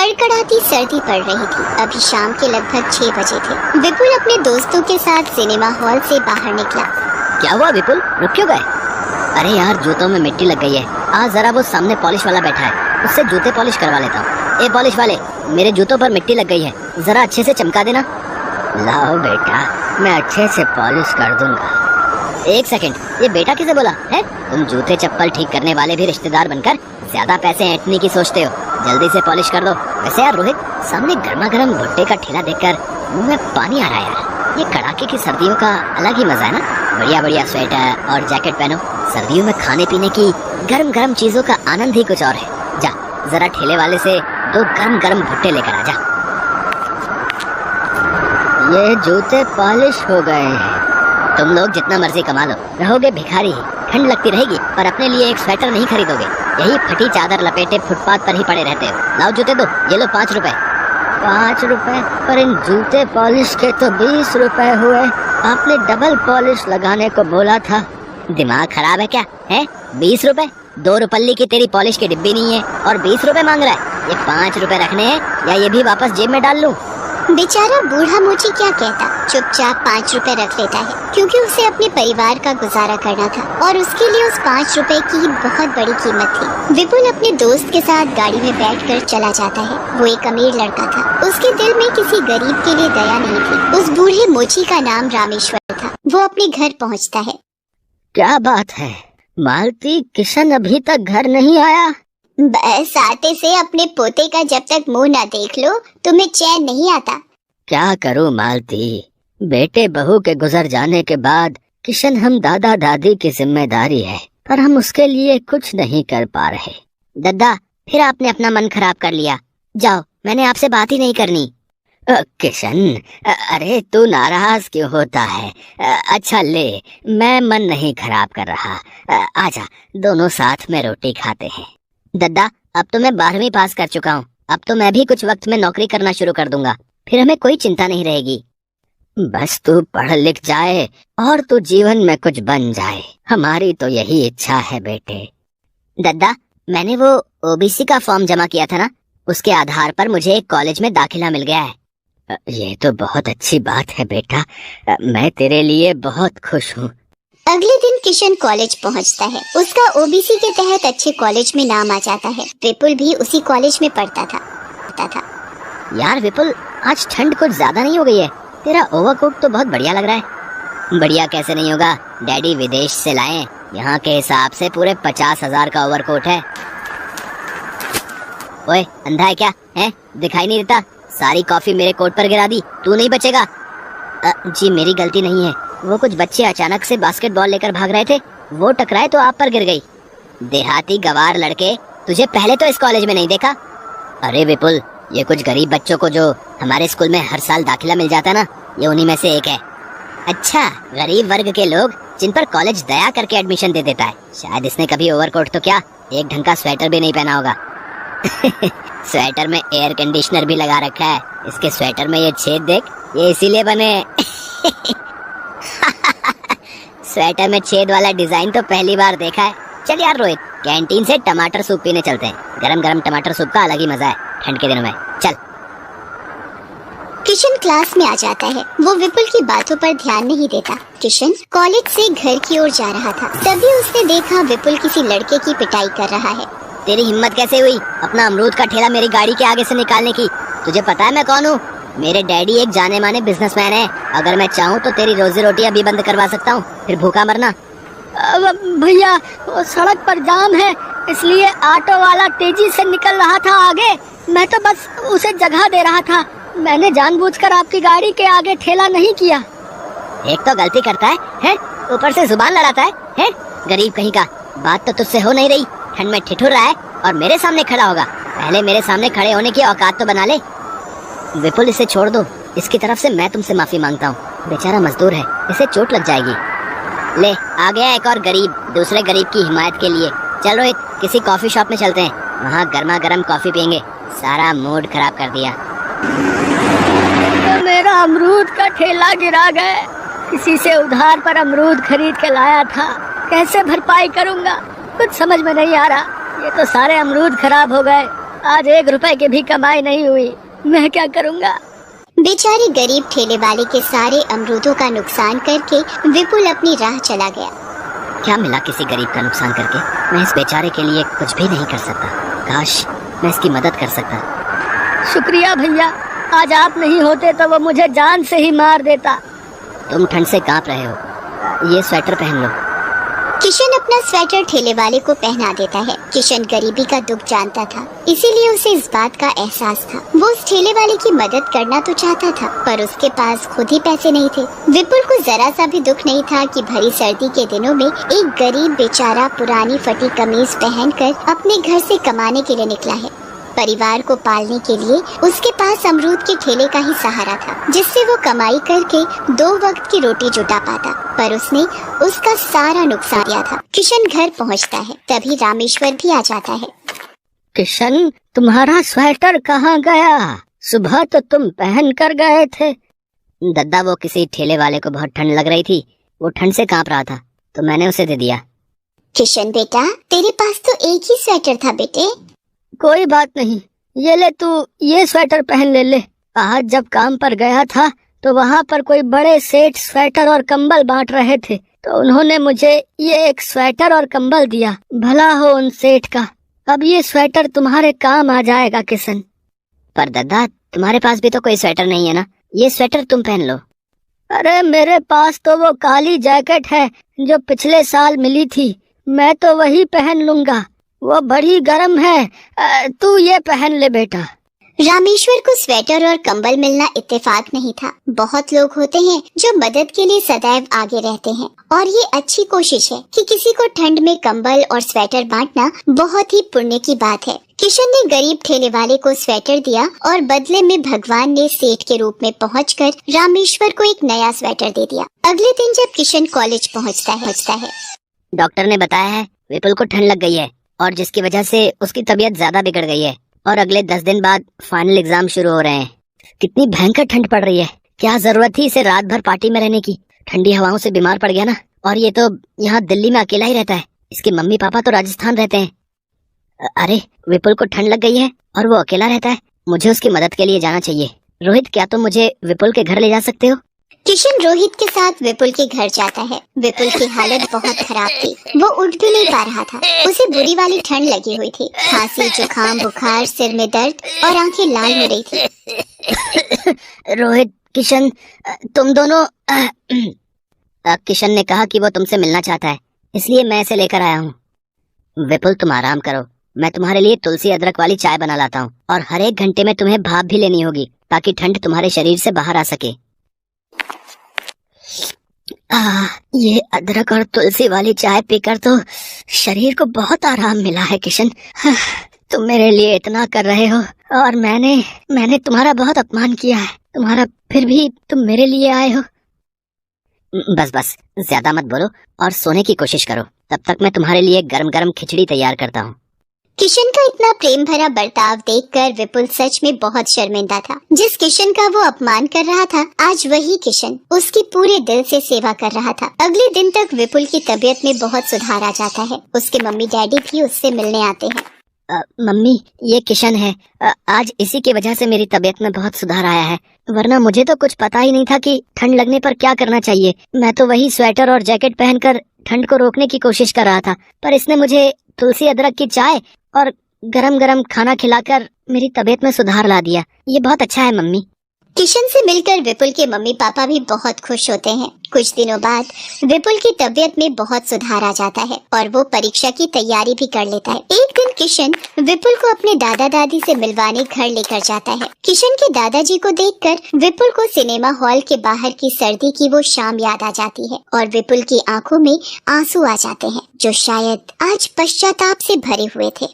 कड़कड़ाती सर्दी पड़ रही थी। अभी शाम के लगभग 6 बजे थे। विपुल अपने दोस्तों के साथ सिनेमा हॉल से बाहर निकला। क्या हुआ विपुल, रुक क्यों गए? अरे यार, जूतों में मिट्टी लग गई है। आज जरा वो सामने पॉलिश वाला बैठा है, उससे जूते पॉलिश करवा लेता हूँ। ए पॉलिश वाले, मेरे जूतों पर मिट्टी लग गई है, जरा अच्छे से चमका देना। लाओ बेटा, मैं अच्छे से पॉलिश कर दूंगा। एक सेकंड, ये बेटा किसे बोला है? तुम जूते चप्पल ठीक करने वाले भी रिश्तेदार बनकर ज्यादा पैसे ऐंठने की सोचते हो। जल्दी से पॉलिश कर दो। वैसे यार रोहित, सामने गर्मा गर्म भुट्टे का ठेला देखकर मुंह में पानी आ रहा है यार। ये कड़ाके की सर्दियों का अलग ही मजा है ना। बढ़िया बढ़िया स्वेटर और जैकेट पहनो। सर्दियों में खाने पीने की गर्म गर्म चीजों का आनंद ही कुछ और है। जा जरा ठेले वाले से 2 गर्म गर्म भुट्टे लेकर आ जा। ये जूते पॉलिश हो गए हैं। तुम लोग जितना मर्जी कमा लो, रहोगे भिखारी ही। ठंड लगती रहेगी पर अपने लिए एक स्वेटर नहीं खरीदोगे। यही फटी चादर लपेटे फुटपाथ पर ही पड़े रहते हो। लाओ जूते दो, ये लो 5 रुपए। 5 रुपए? पर इन जूते पॉलिश के तो 20 रुपए हुए। आपने डबल पॉलिश लगाने को बोला था। दिमाग खराब है क्या है? 20 रुपए? 2 रुपल्ली की तेरी पॉलिश की डिब्बी नहीं है और 20 रुपए मांग रहा है। ये 5 रुपए रखने हैं या ये भी वापस जेब में डाल लूं? बेचारा बूढ़ा मोची क्या कहता, चुपचाप 5 रुपए रख लेता है, क्योंकि उसे अपने परिवार का गुजारा करना था और उसके लिए उस 5 रुपए की बहुत बड़ी कीमत थी। विपुल अपने दोस्त के साथ गाड़ी में बैठकर चला जाता है। वो एक अमीर लड़का था। उसके दिल में किसी गरीब के लिए दया नहीं थी। उस बूढ़े मोची का नाम रामेश्वर था। वो अपने घर पहुँचता है। क्या बात है मालती, किशन अभी तक घर नहीं आया? बस आते से अपने पोते का जब तक मुंह न देख लो तुम्हें चैन नहीं आता। क्या करूं मालती, बेटे बहू के गुजर जाने के बाद किशन हम दादा दादी की जिम्मेदारी है, पर हम उसके लिए कुछ नहीं कर पा रहे। दादा, फिर आपने अपना मन खराब कर लिया। जाओ, मैंने आपसे बात ही नहीं करनी। किशन, अरे तू नाराज क्यों होता है? अच्छा ले, मैं मन नहीं खराब कर रहा। आजा, दोनों साथ में रोटी खाते हैं। दद्दा, अब तो मैं 12वीं पास कर चुका हूँ। अब तो मैं भी कुछ वक्त में नौकरी करना शुरू कर दूंगा, फिर हमें कोई चिंता नहीं रहेगी। बस तू पढ़ लिख जाए और तू जीवन में कुछ बन जाए, हमारी तो यही इच्छा है बेटे। दद्दा, मैंने वो ओबीसी का फॉर्म जमा किया था ना, उसके आधार पर मुझे एक कॉलेज में दाखिला मिल गया है। ये तो बहुत अच्छी बात है बेटा, मैं तेरे लिए बहुत खुश हूँ। अगले दिन किशन कॉलेज पहुंचता है। उसका ओबीसी के तहत अच्छे कॉलेज में नाम आ जाता है। विपुल भी उसी कॉलेज में पढ़ता था। यार विपुल, आज ठंड कुछ ज्यादा नहीं हो गई है? तेरा ओवरकोट तो बहुत बढ़िया लग रहा है। बढ़िया कैसे नहीं होगा, डैडी विदेश से लाए। यहाँ के हिसाब से पूरे 50,000 का ओवरकोट है। ओए, अंधा है क्या है? दिखाई नहीं देता? सारी कॉफी मेरे कोट पर गिरा दी, तू नहीं बचेगा। जी मेरी गलती नहीं है, वो कुछ बच्चे अचानक से बास्केटबॉल लेकर भाग रहे थे, वो टकराए तो आप पर गिर गई। देहाती गवार लड़के, तुझे पहले तो इस कॉलेज में नहीं देखा? अरे विपुल, ये कुछ गरीब बच्चों को जो हमारे स्कूल में हर साल दाखिला मिल जाता ना, ये उन्हीं में से एक है। अच्छा, गरीब वर्ग के लोग जिन पर कॉलेज दया करके एडमिशन दे देता है। शायद इसने कभी ओवरकोट तो क्या, एक ढंग का स्वेटर भी नहीं पहना होगा। स्वेटर में एयर कंडीशनर भी लगा रखा है। इसके स्वेटर में ये छेद देख, ये इसीलिए बने। स्वेटर में छेद वाला डिजाइन तो पहली बार देखा है। चल यार रोहित, कैंटीन से टमाटर सूप पीने चलते हैं। गरम गरम टमाटर सूप का अलग ही मजा है ठंड के दिनों में। चल। किशन क्लास में आ जाता है। वो विपुल की बातों पर ध्यान नहीं देता। किशन कॉलेज से घर की ओर जा रहा था, तभी उसने देखा विपुल किसी लड़के की पिटाई कर रहा है। तेरी हिम्मत कैसे हुई अपना अमरूद का ठेला मेरी गाड़ी के आगे से निकालने की? तुझे पता है मैं कौन हूँ? मेरे डैडी एक जाने माने बिजनेसमैन है। अगर मैं चाहूँ तो तेरी रोजी रोटी अभी बंद करवा सकता हूँ, फिर भूखा मरना। भैया, वो सड़क पर जाम है, इसलिए ऑटो वाला तेजी से निकल रहा था आगे। मैं तो बस उसे जगह दे रहा था। मैंने जानबूझकर आपकी गाड़ी के आगे ठेला नहीं किया। एक तो गलती करता है, ऊपर से जुबान लड़ाता है? गरीब कहीं का। बात तो तुझसे हो नहीं रही। ठंड में ठिठुर रहा है और मेरे सामने खड़ा होगा। पहले मेरे सामने खड़े होने की औकात तो बना ले। विपुल, इसे छोड़ दो। इसकी तरफ से मैं तुमसे माफी मांगता हूँ। बेचारा मजदूर है, इसे चोट लग जाएगी। ले, आ गया एक और गरीब, दूसरे गरीब की हिमायत के लिए। चल रोहित, किसी कॉफी शॉप में चलते हैं, वहाँ गर्मा गर्म कॉफी पियेंगे। सारा मूड खराब कर दिया। तो मेरा अमरूद का ठेला गिरा गया। किसी से उधार पर अमरूद खरीद के लाया था, कैसे भरपाई करूँगा कुछ समझ में नहीं आ रहा। ये तो सारे अमरूद खराब हो गए। आज 1 रुपए की भी कमाई नहीं हुई, मैं क्या करूँगा। बेचारे गरीब ठेले वाले के सारे अमरूदों का नुकसान करके विपुल अपनी राह चला गया। क्या मिला किसी गरीब का नुकसान करके? मैं इस बेचारे के लिए कुछ भी नहीं कर सकता। काश मैं इसकी मदद कर सकता। शुक्रिया भैया, आज आप नहीं होते तो वो मुझे जान से ही मार देता। तुम ठंड से कांप रहे हो, ये स्वेटर पहन लो। किशन अपना स्वेटर ठेले वाले को पहना देता है। किशन गरीबी का दुख जानता था, इसीलिए उसे इस बात का एहसास था। वो उस ठेले वाले की मदद करना तो चाहता था, पर उसके पास खुद ही पैसे नहीं थे। विपुल को जरा सा भी दुख नहीं था कि भरी सर्दी के दिनों में एक गरीब बेचारा पुरानी फटी कमीज पहनकर अपने घर से कमाने के लिए निकला है। परिवार को पालने के लिए उसके पास अमरूद के ठेले का ही सहारा था, जिससे वो कमाई करके 2 वक्त की रोटी जुटा पाता। पर उसने उसका सारा नुकसान किया था। किशन घर पहुंचता है, तभी रामेश्वर भी आ जाता है। किशन, तुम्हारा स्वेटर कहाँ गया? सुबह तो तुम पहन कर गए थे। दद्दा, वो किसी ठेले वाले को बहुत ठंड लग रही थी, वो ठंड से कांप रहा था तो मैंने उसे दे दिया। किशन बेटा, तेरे पास तो एक ही स्वेटर था बेटे। कोई बात नहीं, ये ले, तू ये स्वेटर पहन ले। आज जब काम पर गया था तो वहाँ पर कोई बड़े सेठ स्वेटर और कंबल बांट रहे थे, तो उन्होंने मुझे ये एक स्वेटर और कंबल दिया। भला हो उन सेठ का। अब ये स्वेटर तुम्हारे काम आ जाएगा किशन। पर दद्दा, तुम्हारे पास भी तो कोई स्वेटर नहीं है ना, ये स्वेटर तुम पहन लो। अरे मेरे पास तो वो काली जैकेट है जो पिछले साल मिली थी, मैं तो वही पहन लूंगा, वो बड़ी गर्म है। तू ये पहन ले बेटा। रामेश्वर को स्वेटर और कंबल मिलना इत्तेफाक नहीं था। बहुत लोग होते हैं जो मदद के लिए सदैव आगे रहते हैं, और ये अच्छी कोशिश है कि किसी को ठंड में कंबल और स्वेटर बांटना बहुत ही पुण्य की बात है। किशन ने गरीब ठेले वाले को स्वेटर दिया और बदले में भगवान ने सेठ के रूप में पहुंचकर रामेश्वर को एक नया स्वेटर दे दिया। अगले दिन जब किशन कॉलेज पहुंचता है, डॉक्टर ने बताया है विपुल को ठंड लग गई है और जिसकी वजह से उसकी तबीयत ज्यादा बिगड़ गई है, और अगले 10 दिन बाद फाइनल एग्जाम शुरू हो रहे हैं। कितनी भयंकर ठंड पड़ रही है, क्या जरूरत थी इसे रात भर पार्टी में रहने की। ठंडी हवाओं से बीमार पड़ गया ना, और ये तो यहाँ दिल्ली में अकेला ही रहता है, इसके मम्मी पापा तो राजस्थान रहते हैं। अरे विपुल को ठंड लग गई है और वो अकेला रहता है, मुझे उसकी मदद के लिए जाना चाहिए। रोहित, क्या तुम मुझे विपुल के घर ले जा सकते हो? किशन रोहित के साथ विपुल के घर जाता है। विपुल की हालत बहुत खराब थी, वो उठ भी नहीं पा रहा था। उसे बुरी वाली ठंड लगी हुई थी, खांसी, जुकाम, बुखार, सिर में दर्द और आंखें लाल हो रही थी। रोहित, किशन, तुम दोनों किशन ने कहा कि वो तुमसे मिलना चाहता है, इसलिए मैं इसे लेकर आया हूँ। विपुल, तुम आराम करो, मैं तुम्हारे लिए तुलसी अदरक वाली चाय बना लाता हूँ, और हर 1 घंटे में तुम्हें भाप भी लेनी होगी ताकि ठंड तुम्हारे शरीर से बाहर आ सके। ये अदरक और तुलसी वाली चाय पीकर तो शरीर को बहुत आराम मिला है किशन। तुम मेरे लिए इतना कर रहे हो और मैंने तुम्हारा बहुत अपमान किया है तुम्हारा, फिर भी तुम मेरे लिए आए हो। बस ज्यादा मत बोलो और सोने की कोशिश करो, तब तक मैं तुम्हारे लिए गरम गरम खिचड़ी तैयार करता हूँ। किशन का इतना प्रेम भरा बर्ताव देखकर विपुल सच में बहुत शर्मिंदा था। जिस किशन का वो अपमान कर रहा था, आज वही किशन उसकी पूरे दिल से सेवा कर रहा था। अगले दिन तक विपुल की तबीयत में बहुत सुधार आ जाता है। उसके मम्मी डैडी भी उससे मिलने आते हैं। मम्मी, ये किशन है। आज इसी की वजह से मेरी तबीयत में बहुत सुधार आया है, वरना मुझे तो कुछ पता ही नहीं था कि ठंड लगने पर क्या करना चाहिए। मैं तो वही स्वेटर और जैकेट पहनकर ठंड को रोकने की कोशिश कर रहा था, पर इसने मुझे तुलसी अदरक की चाय और गरम गरम खाना खिलाकर मेरी तबीयत में सुधार ला दिया। ये बहुत अच्छा है मम्मी। किशन से मिलकर विपुल के मम्मी पापा भी बहुत खुश होते हैं। कुछ दिनों बाद विपुल की तबीयत में बहुत सुधार आ जाता है और वो परीक्षा की तैयारी भी कर लेता है। एक दिन किशन विपुल को अपने दादा दादी से मिलवाने घर लेकर जाता है। किशन के दादाजी को देखकर विपुल को सिनेमा हॉल के बाहर की सर्दी की वो शाम याद आ जाती है और विपुल की आंखों में आंसू आ जाते हैं, जो शायद आज पश्चाताप से भरे हुए थे।